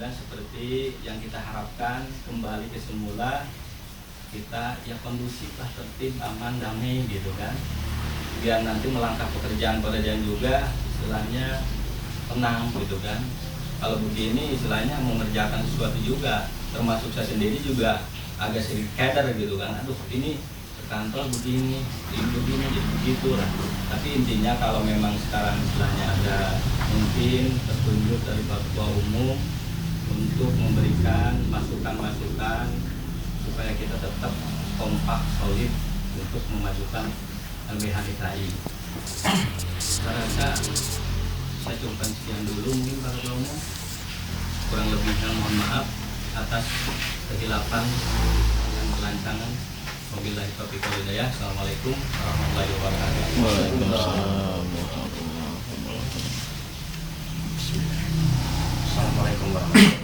mudah-mudahan seperti yang kita harapkan, kembali ke semula, kita ya kondusif lah, tertib, aman, damai gitu kan, biar nanti melangkah pekerjaan juga istilahnya tenang gitu kan. Kalau begini istilahnya mengerjakan sesuatu juga, termasuk saya sendiri juga agak sedikit keder gitu kan, aduh ini kantor begini jadi begitu lah. Tapi intinya kalau memang sekarang istilahnya ada mungkin petunjuk dari Pak Ketua Umum untuk memberikan masukan-masukan supaya kita tetap kompak solid untuk memajukan LBH DKI. Saya rasa saya coba sekian dulu mungkin Pak Ketua Umum, kurang lebihnya mohon maaf atas kehilapan dan kelancangan. Wabillahi taufiq wal hidayah. Assalamualaikum warahmatullahi wabarakatuh. Waalaikumsalam. Assalamualaikum warahmatullahi wabarakatuh.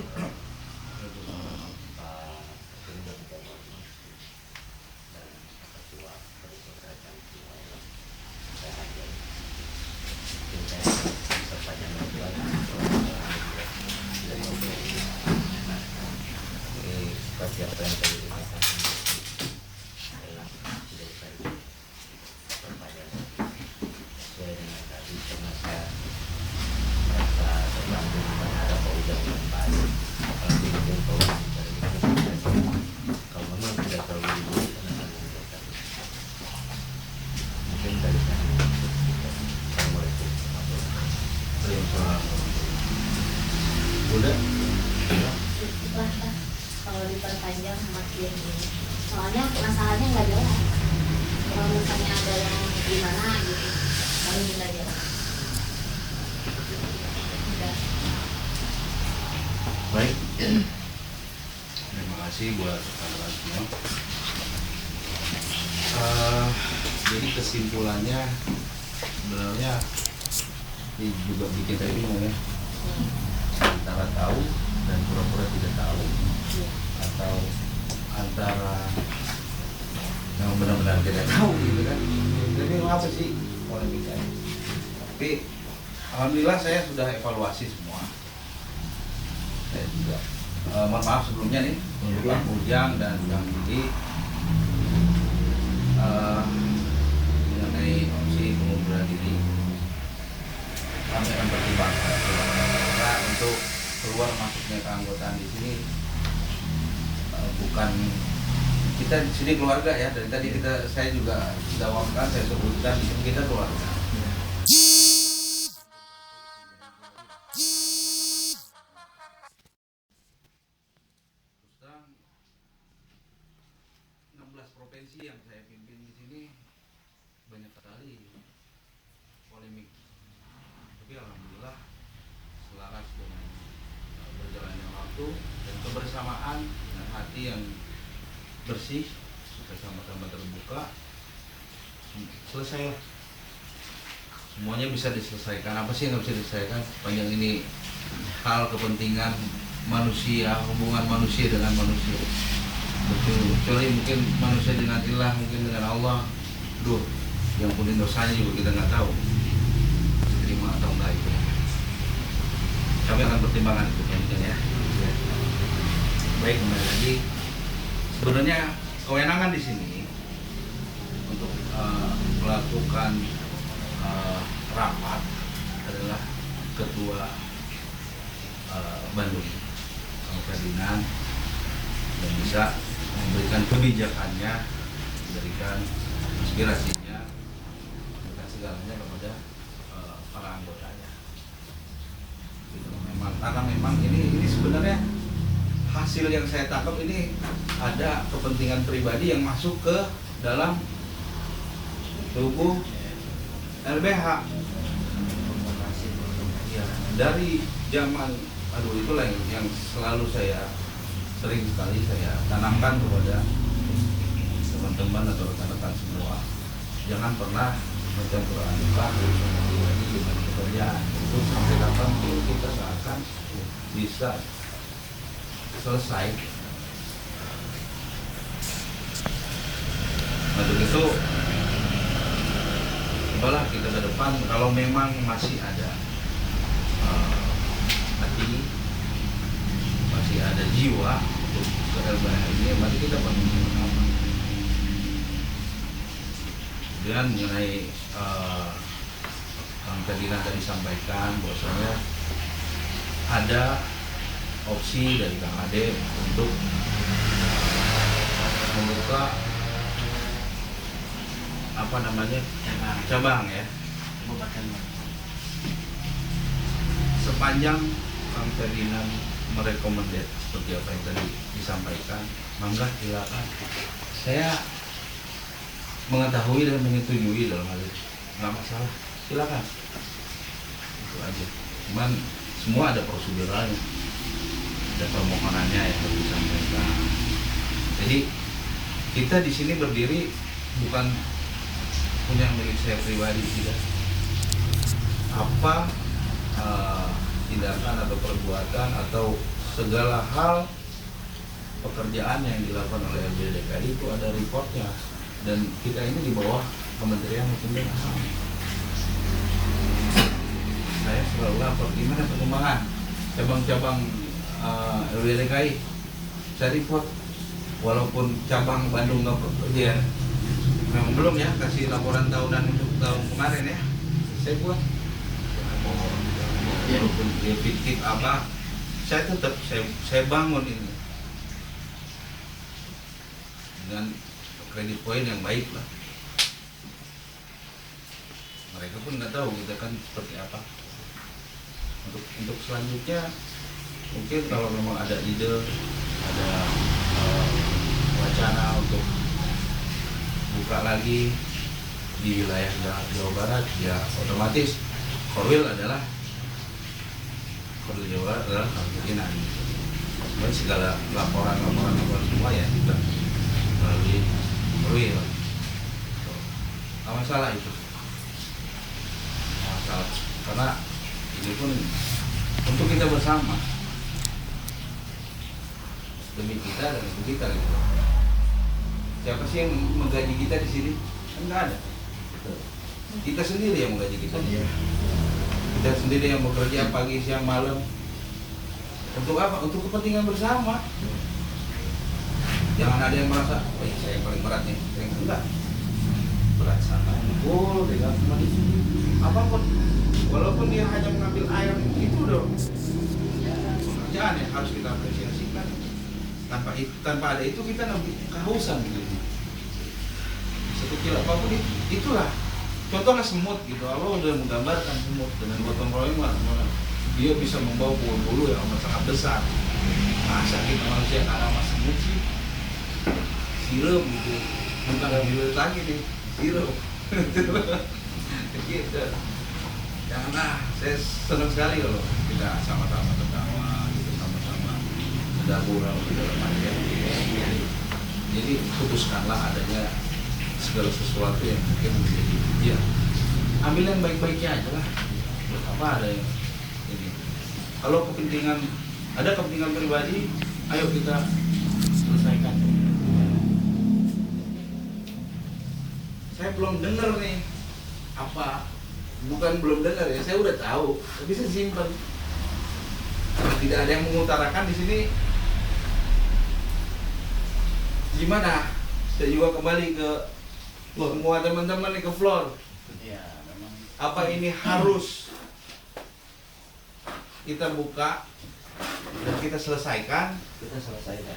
Kalau diperpanjang makin ini, soalnya masalahnya nggak jelas. Kalau misalnya ada yang gimana gitu, kami nggak jelas. Udah. Baik, terima kasih buat rekan-rekan semua. Jadi kesimpulannya sebenarnya ini juga bikin saya bingung ya, antara tahu dan pura-pura tidak tahu, atau antara yang benar-benar tidak tahu gitu kan. Jadi apa sih polemikanya? Tapi alhamdulillah saya sudah evaluasi semua. Saya juga mohon maaf sebelumnya nih untuk Bang Ujang dan Bang Didi mengenai opsi pengunduran diri, kami akan pertimbangkan karena untuk keluar masuknya keanggotaan di sini bukan kita di sini keluarga ya. Dari tadi saya juga dakwahkan, saya sebutkan di sini kita keluarga. Terus 16 provinsi yang saya pimpin di sini banyak sekali polemik. Tapi alhamdulillah selaras dengan berjalannya waktu dan kebersamaan dengan hati yang bersih, kita sama-sama terbuka, selesai lah. Semuanya bisa diselesaikan. Apa sih yang nggak bisa diselesaikan? Sepanjang ini hal kepentingan manusia, hubungan manusia dengan manusia. Betul, kecuali mungkin manusia dengan Allah, mungkin dengan Allah. Duh, yang punya dosanya juga kita nggak tahu. Terima atau enggak itu. Kami akan pertimbangkan itu ya. Baik, kembali lagi. Sebenarnya kewenangan di sini untuk melakukan rapat adalah Ketua Bandung, Kang Ferdinand, dan bisa memberikan kebijakannya, memberikan inspirasinya, memberikan segalanya kepada para anggotanya. Gitu. Karena memang ini sebenarnya hasil yang saya tangkap ini ada kepentingan pribadi yang masuk ke dalam tubuh LBH. Ya, dari zaman itulah yang selalu saya sering sekali saya tanamkan kepada teman-teman atau rekan-rekan semua. Jangan pernah mencampur adukan urusan pribadi dengan pekerjaan. Itu sampai kapan kita seakan bisa selesai. Untuk itu, cobalah kita ke depan kalau memang masih ada hati untuk ke LBH ini, mari kita bangun bersama. Kemudian mengenai Kang Ferdinand tadi sampaikan bahwasanya ada opsi dari Kang Ade untuk membuka apa namanya cabang ya, sepanjang Kang Ferdinand merekomendasi seperti apa yang tadi disampaikan, mangga silakan. Saya mengetahui dan menyetujui dalam hal itu, nggak masalah, silakan. Itu aja. Cuman semua ada prosedurnya, ada permohonannya yang harus disampaikan. Jadi kita di sini berdiri bukan punya milik saya pribadi, tidak. Apa tindakan atau perbuatan atau segala hal pekerjaan yang dilakukan oleh LBH DKI itu ada reportnya, dan kita ini di bawah Kementerian Hukum dan HAM. Saya selalu lapor gimana perkembangan cabang-cabang LBH DKI, saya report. Walaupun cabang Bandung nggak dia memang belum ya kasih laporan tahunan untuk tahun kemarin ya, saya buat walaupun dia fiktif apa, saya tetap saya bangun ini dengan kredit poin yang baik lah. Mereka pun nggak tahu kita kan seperti apa. Untuk selanjutnya mungkin kalau memang ada ide, ada wacana untuk buka lagi di wilayah Jawa Barat, ya otomatis Korwil adalah Korwil Jawa Barat adalah Kang Ferdinand. Dan segala laporan semua ya kita melalui Korwil. Nggak masalah itu, nggak masalah, karena ini pun untuk kita bersama, demi kita dan untuk kita gitu. Siapa sih yang menggaji kita di sini? Kan nggak ada. Kita sendiri yang menggaji kita. Kita sendiri yang bekerja pagi, siang, malam. Untuk apa? Untuk kepentingan bersama. Jangan ada yang merasa, oh saya yang paling berat nih. Enggak. Berat sama full dengan semua di sini. Apapun, walaupun dia hanya mengambil air, itu dong pekerjaan yang harus kita apresiasikan. Tanpa ada itu kita nanti kehausan gitu. Sekecil apapun itulah. Contohnya semut gitu. Allah udah menggambarkan semut dengan gotong royong mana dia bisa membawa bulu-bulu yang amat sangat besar. Masa kita manusia kalah sama semut sih? Sirup gitu. Bukan sirup lagi nih, sirup. Gitu. Janganlah. Saya senang sekali kalau kita sama-sama tertawa gitu, sama-sama bergurau di dalam hati. Jadi putuskanlah adanya segala sesuatu yang mungkin menjadi ya, ambil yang baik-baiknya aja lah. Apa ada yang ini. Kalau ada kepentingan pribadi, ayo kita selesaikan. Saya belum dengar nih apa, bukan belum dengar ya, saya udah tahu, tapi saya simpan. Tidak ada yang mengutarakan di sini. Gimana? Saya juga kembali ke semua teman-teman nih, ke floor. Ya, memang. Apa ini harus kita buka dan kita selesaikan? Kita selesaikan.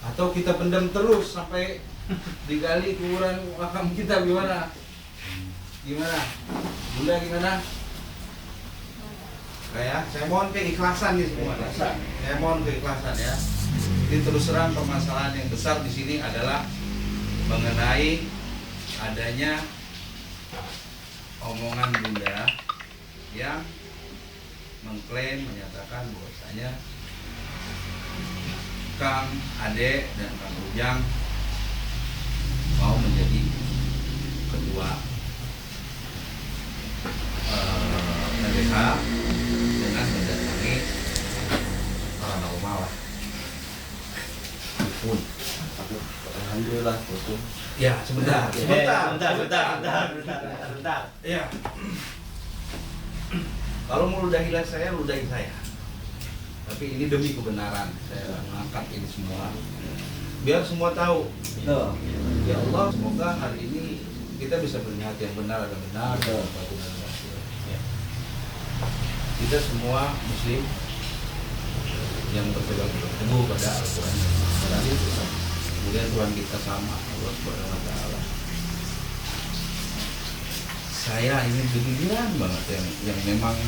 Atau kita pendam terus sampai digali kuburan makam kita, gimana? Gimana? Bunda gimana? Saya mohon keikhlasan nih semua. Saya mohon keikhlasan ya. Jadi terus terang permasalahan yang besar di sini adalah mengenai adanya omongan Bunda yang mengklaim, menyatakan bahwasanya Kang Ade dan Kang Ujang mau menjadi ketua LBH dengan mendatangi paranormal. Pun Alhamdulillah betul. ya sebentar. Ya, kalau mau ludahi saya, ludahi saya. Tapi ini demi kebenaran. Saya mengangkat ini semua biar semua tahu. Betul. Ya Allah, semoga hari ini kita bisa melihat yang benar dan benar, dan batil dan batil. Ya. Kita semua Muslim yang berpegang teguh pada Al-Quran dan Hadis. Kemudian Tuhan kita sama Allah Subhanahu Wa Taala. Saya ini beginian banget yang memang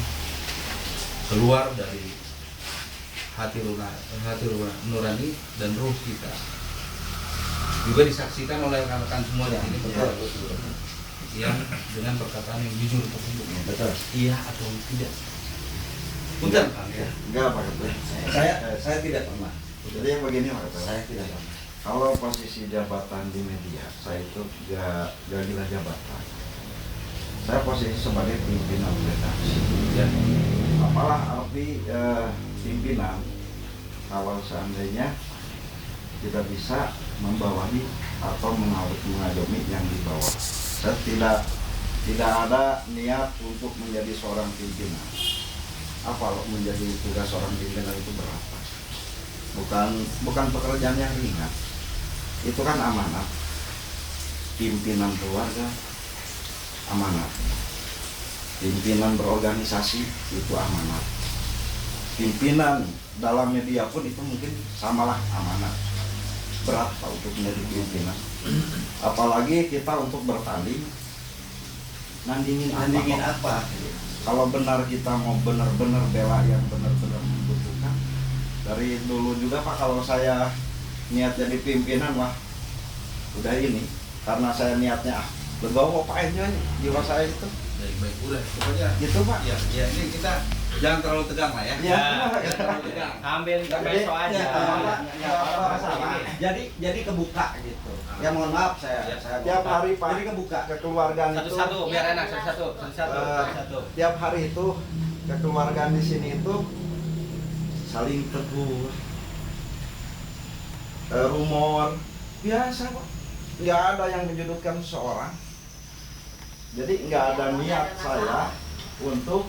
keluar dari hati nurani dan ruh kita. Juga disaksikan oleh rekan-rekan semua di sini, betul. Yang dengan perkataan yang jujur tersebut. Betul. Iya atau tidak? Punten, Kang ya. Enggak Pak Ketua. Saya tidak pernah. Jadi yang begini Pak Ketua. Saya tidak pernah. Kalau posisi jabatan di media, saya itu gak gila jabatan. Saya posisi sebagai pimpinan redaksi. Ya. Apalah arti pimpinan kalau seandainya tidak bisa membawahi atau mengayomi yang di bawah. Saya tidak ada niat untuk menjadi seorang pimpinan. Apa loh menjadi tugas seorang pimpinan itu berat? Bukan pekerjaan yang ringan. Itu kan amanat. Pimpinan keluarga amanat. Pimpinan berorganisasi itu amanat. Pimpinan dalam media pun itu mungkin samalah amanat. Berat Pak untuk menjadi pimpinan. Apalagi kita untuk bertanding nandingin apa? Kalau benar kita mau benar-benar bela yang benar-benar membutuhkan. Dari dulu juga Pak, kalau saya niat jadi pimpinan wah udah ini, karena saya niatnya legowo Pak aja jiwa saya itu. Baik, udah pokoknya Gitu Pak. ya ini kita jangan terlalu tegang lah ya. Ya. Jangan terlalu tegang. Ambil intermezzo aja. Jadi kebuka gitu. Ya mohon maaf saya Tiap hari Pak Jadi kebuka. kekeluargaan itu Satu-satu biar enak, satu-satu. tiap hari itu kekeluargaan di sini itu saling tegur, rumor biasa Pak, nggak ada yang menyudutkan seseorang. Jadi nggak ada niat saya untuk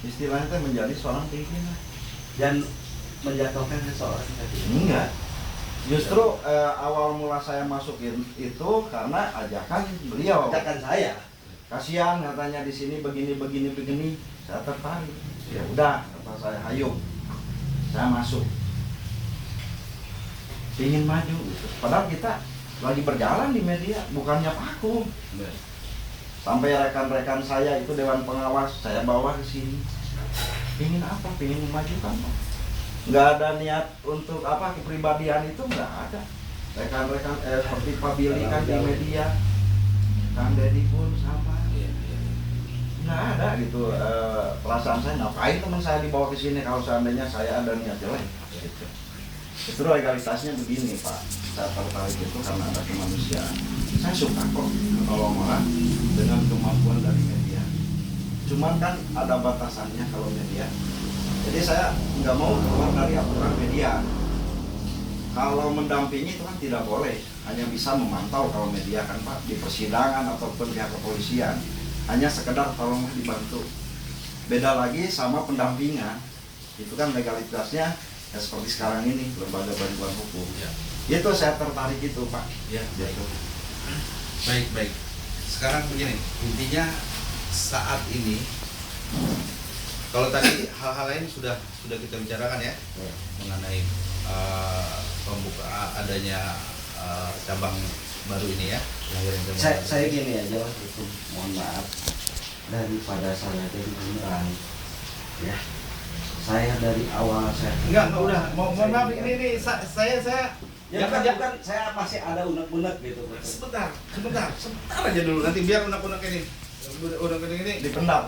istilahnya itu menjadi seorang pimpinan. Dan menjatuhkan seseorang tadi. Enggak. Justru awal mula saya masukin itu karena ajakan beliau. Ajakan saya. Kasihan katanya di sini begini. Saya tertarik. Ya udah, kata saya, ayo. Saya masuk. Ingin maju gitu. Padahal kita lagi berjalan di media, bukannya vakum. Sampai rekan-rekan saya itu dewan pengawas saya bawa ke sini. Ingin apa? Ingin memajukan Pak. Nggak ada niat untuk apa, kepribadian itu nggak ada. Rekan-rekan seperti Pak Billy kan di media, Kang Deddy pun sama. Nggak ada gitu. Perasaan saya ngapain teman saya dibawa ke sini kalau seandainya saya ada niat jelek. Gitu. Itu legalitasnya begini Pak. Saya tertarik itu karena ada kemanusiaan. Saya suka kok menolong orang dengan kemampuan dari media. Cuman kan ada batasannya kalau media. Jadi saya nggak mau keluar dari aturan media. Kalau mendampingi itu kan tidak boleh, hanya bisa memantau kalau media kan Pak di persidangan ataupun pihak kepolisian. Hanya sekedar tolonglah dibantu. Beda lagi sama pendampingan, itu kan legalitasnya ya seperti sekarang ini lembaga bantuan hukum. Ya. Itu saya tertarik itu Pak. Ya. Gitu. Baik. Sekarang begini, intinya saat ini kalau tadi hal-hal lain sudah kita bicarakan ya, mengenai pembuka adanya cabang baru ini ya. Saya gini aja Mas, itu mohon maaf daripada saya jadi bumerang ya. Saya dari awal saya Enggak udah. Mohon maaf ini saya ya kan saya masih ada unek-unek gitu. sebentar aja dulu, nanti biar unek-unek ini Dipendam.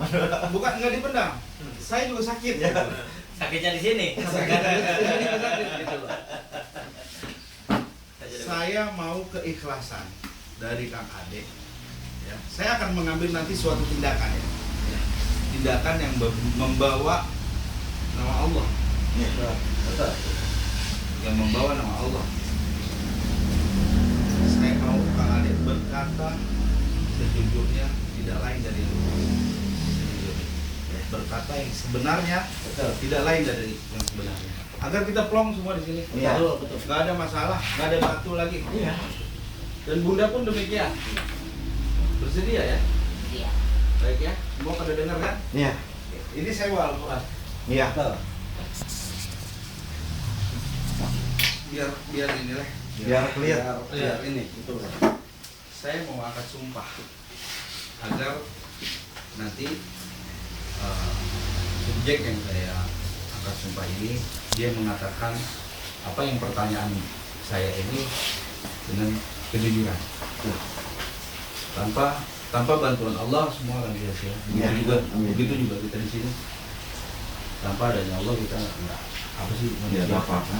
bukan nggak dipendam. Saya juga sakit ya. Sakitnya di sini. Gitu loh. Saya mau keikhlasan dari Kang Ade. Ya. Saya akan mengambil nanti suatu tindakan ya. Tindakan yang membawa nama Allah. Betul. Yang membawa nama Allah. Saya mau Kang Ade berkata sejujurnya tidak lain dari itu. berkata yang sebenarnya, tidak lain dari yang sebenarnya. Agar kita plong semua di sini. Iya. Betul. Nggak ada masalah, nggak ada batu lagi. Iya. Dan Bunda pun demikian. Bersedia ya? Iya. Baik ya. Semua pada dengar kan? Iya. Ini sewa Al-Quran. Iya. Biar inilah. Biar clear. Biar ini. Betul. Saya mau angkat sumpah agar nanti subjek yang saya angkat sumpah ini dia mengatakan apa yang pertanyaan saya ini dengan kejujuran, tanpa bantuan Allah semua akan sia-sia. Begitu juga kita di sini, tanpa adanya Allah kita nggak apa sih Tidak ada apa-apa.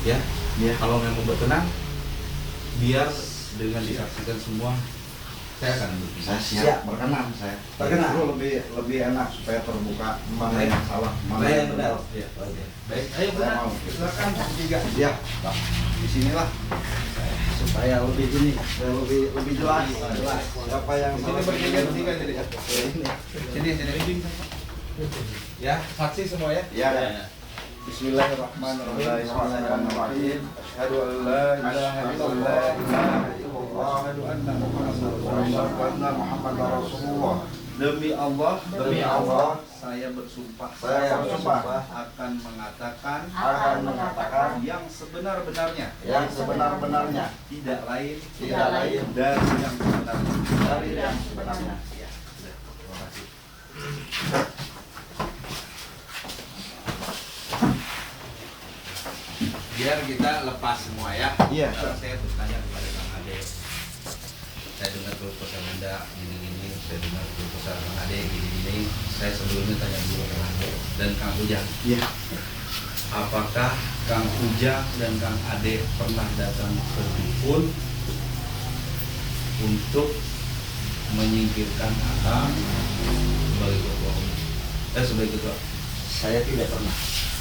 ya. Iya. Kalau memang berkenan, biar dengan disaksikan semua, saya akan berpikir. Saya siap berkenan saya. Berkenan. Justru lebih enak supaya terbuka mana yang salah, mana Baik, yang benar. benar. Ya. Baik, ayo Saya benar. mau. Silakan bertiga. Iya. Di sinilah. Supaya lebih ini. Lebih jelas. Siapa yang Sini salah? bertiga jadi. Sini. Ya, saksi semua ya. Iya. Bismillahirrahmanirrahim. Asyhadu an la ilaha illallah wa asyhadu anna Muhammadar Rasulullah. Demi Allah, saya bersumpah akan mengatakan yang sebenar-benarnya, tidak lain dari yang sebenarnya. Ya, sudah. Terima kasih. Biar kita lepas semua ya. Iya. Sekarang saya bertanya kepada Kang Ade. Saya dengar keluh kesah Anda gini-gini, saya dengar keluh kesah Kang Ade gini-gini. Saya sebelumnya tanya dulu ke Kang Ade dan Kang Ujang. Iya. Apakah Kang Ujang dan Kang Ade pernah datang ke dukun untuk menyingkirkan Akang sebagai ketua umum? Sebagai ketua. Saya tidak pernah.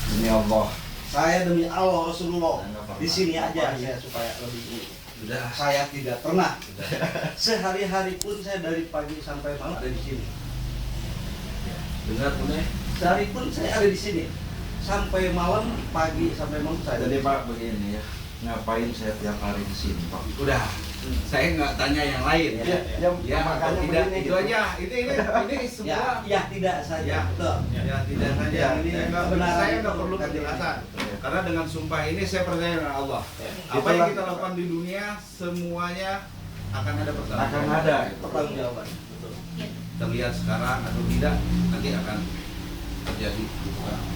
Demi Allah. Saya demi Allah Rasulullah. Saya nggak pernah. Di sini aja saya supaya lebih ini. Sudah. Saya tidak pernah. Sudah. Sehari-hari pun saya dari pagi sampai malam ada di sini. Dengar Bune? Sehari pun saya ada di sini. Sampai malam, pagi sampai malam saya ada Jadi di sini. Pak begini ya, ngapain saya tiap hari di sini Pak? Udah. Saya nggak tanya yang lain. Ya, Ya, Ya, makanya atau tidak, begini itu gitu. aja. Ini Ya, semua. ya tidak saja. Ya. Betul. Ya, tidak saja. Ya, ini kebenaran Saya itu nggak perlu bukan penjelasan. Ya. Karena dengan sumpah ini saya percaya dengan Allah. Apa yang kita lakukan di dunia semuanya akan ada pertanggung Akan jawaban. ada. Pertanggung jawaban. Betul. Terlihat sekarang atau tidak, nanti akan terjadi.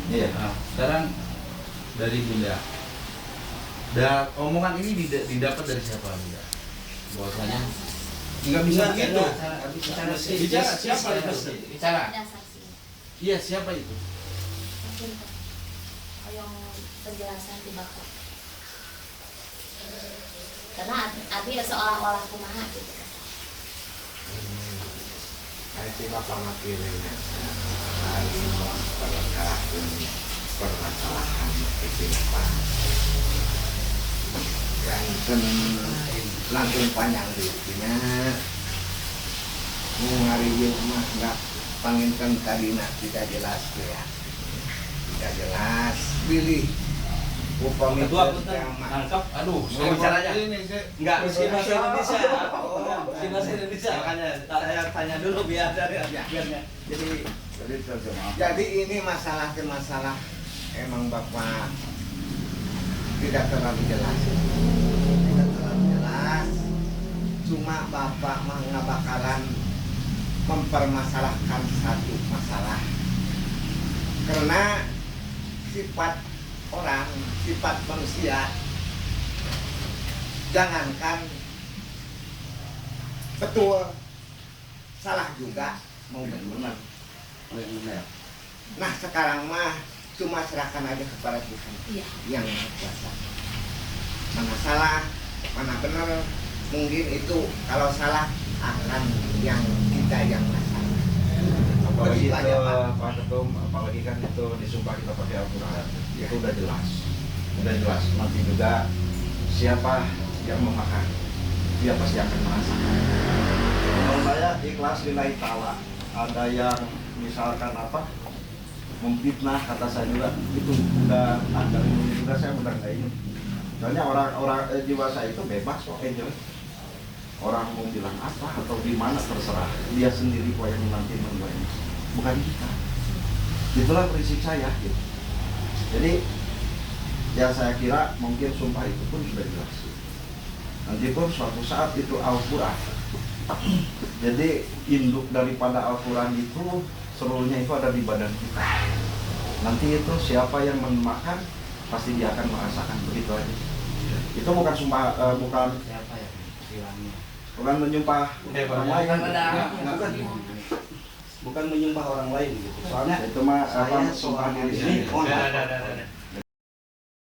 Iya. Nah, sekarang dari Bunda. Dan omongan ini didapat dari siapa Bunda? Bahwasanya nggak bisa begitu. Bicara siapa itu? Bicara. Ada saksi. Iya, siapa itu? Mungkin yang penjelasan di bakal. Karena Abi seolah-olah kumaha gitu. Saya bapak makilnya hari permasalahan kehidupan yang langsung panjang duitnya ngari mah nggak panginkan tadi nak tidak jelas ya, tidak jelas pilih upami Ketua punten, nangkep. Aduh, Mau bicara aja? Ini saya Enggak, si bahasa Indonesia. Si bahasa Indonesia. Makanya saya tanya dulu biar biarnya. jadi ini masalah ke masalah emang bapak tidak terlalu jelas, cuma bapak mah nggak bakalan mempermasalahkan satu masalah karena sifat orang, sifat manusia, jangankan betul, salah juga mau benar. Nah sekarang mah cuma serahkan aja kepada Tuhan Iya. yang Maha Kuasa. Mana salah, mana benar, mungkin itu kalau salah akan yang kita yang masalah. Apalagi Begitu itu aja, Pak. Pak Ketum, apalagi kan itu disumpah kita pakai Al-Quran. Itu udah jelas. Nanti juga siapa yang memakan, dia pasti akan merasakan. Kalau saya ikhlas lillahi ta'ala, ada yang misalkan apa memfitnah, kata saya juga itu udah ada juga, saya udah nggak ini. Soalnya orang jiwa saya itu bebas kok, enjoy. Orang mau bilang apa atau gimana terserah dia sendiri kok yang nanti menilai, bukan kita. Itulah prinsip saya gitu. Jadi ya saya kira mungkin sumpah itu pun sudah jelas. Nanti pun suatu saat itu Al-Quran. Jadi induk daripada Al-Quran itu seluruhnya itu ada di badan kita. Nanti itu siapa yang memakan pasti dia akan merasakan, begitu aja. Itu bukan sumpah, bukan Siapa ya bilangnya? bukan menyumpah orang lain. Bukan menyumpah orang lain gitu. Soalnya Itu mah apa saya sumpah seorang diri ini. sendiri. Oh,